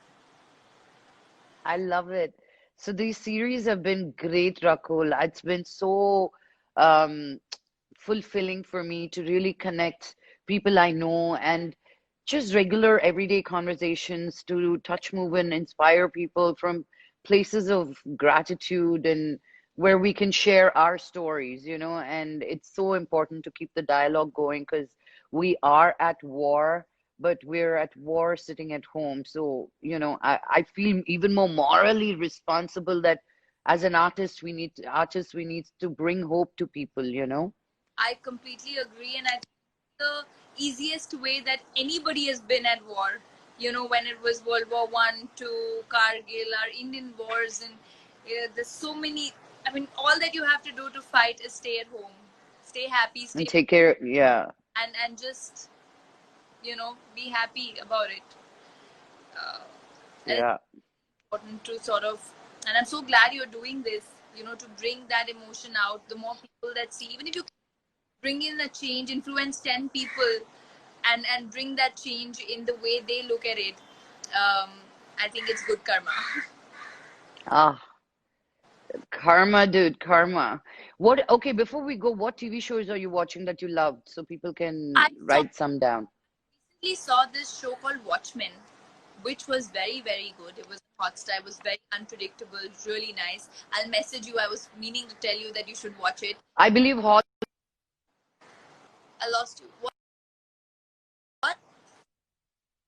I love it. So these series have been great, Rakul. It's been so um, fulfilling for me to really connect people I know and just regular everyday conversations to touch, move, and inspire people from places of gratitude and where we can share our stories, and it's so important to keep the dialogue going because we are at war, but we're at war sitting at home. So, I feel even more morally responsible that as an artist, we need to bring hope to people.
I completely agree, and I think the easiest way that anybody has been at war, when it was World War I, II, Kargil, our Indian wars, and there's so many. I mean, all that you have to do to fight is stay at home, stay happy,
And
stay
take care. Yeah,
and just be happy about it. Uh, and it's
yeah.
important to sort of, and I'm so glad you're doing this. To bring that emotion out. The more people that see, even if you bring in a change, influence 10 people, and bring that change in the way they look at it, um, I think it's good karma.
Ah, karma, dude, karma. Okay, before we go, what TV shows are you watching that you loved so people can
I
write some down?
recently saw this show called Watchmen, which was very, very good. It was hot style, it was very unpredictable, really nice. I'll message you. I was meaning to tell you that you should watch it.
I believe Hall.
I lost you. What?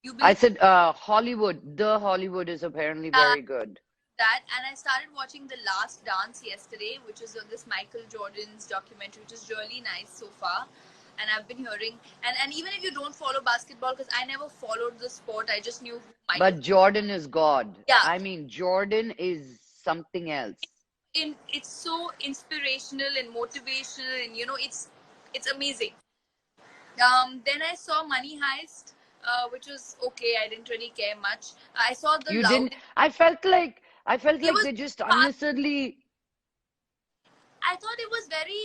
You
I
believe
said Hollywood. The Hollywood is apparently
that?
very good.
And I started watching The Last Dance yesterday, which is this Michael Jordan's documentary, which is really nice so far. And I've been hearing, and even if you don't follow basketball, because I never followed the sport, I just knew who Michael.
But Jordan is God.
Yeah,
I mean, Jordan is something else.
it's so inspirational and motivational, and it's amazing. Then I saw Money Heist, which was okay. I didn't really care much. I saw The
You didn't.
Loudest.
I felt
It
like
was
they just
fast.
unnecessarily
I thought it was very.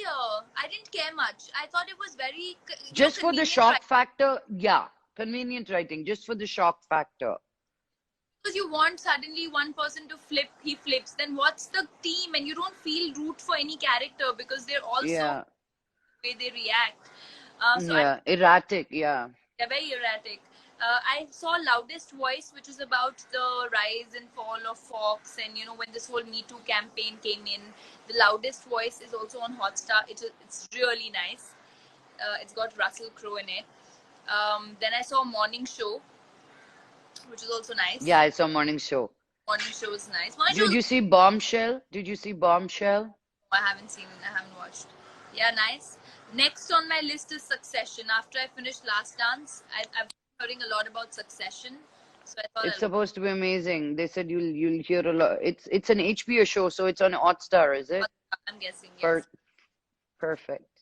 I didn't care much. I thought it was very,
just for the
convenient, right?
shock factor. Yeah, convenient writing, just for the shock factor.
Because you want suddenly one person to flip, he flips. Then what's the theme? And you don't feel root for any character because they're also
Yeah,
the way they react. So I
yeah, erratic. Yeah.
They're very erratic. I saw Loudest Voice, which is about the rise and fall of Fox, and when this whole Me Too campaign came in. The Loudest Voice is also on Hotstar. It's really nice. It's got Russell Crowe in it. Then I saw Morning Show, which is also
Yeah,
nice.
I saw morning show.
Morning Show is nice. Morning
Did
Show,
you see Bombshell? Did you see Bombshell?
I haven't seen. I haven't watched. Yeah, nice. Next on my list is Succession. After I finished Last Dance, I've been hearing a lot about Succession, so I thought
It's
I'll.
supposed to be amazing. They said you'll hear a lot. It's an HBO show, so it's on Hotstar, is it?
I'm guessing, yes.
Per Perfect.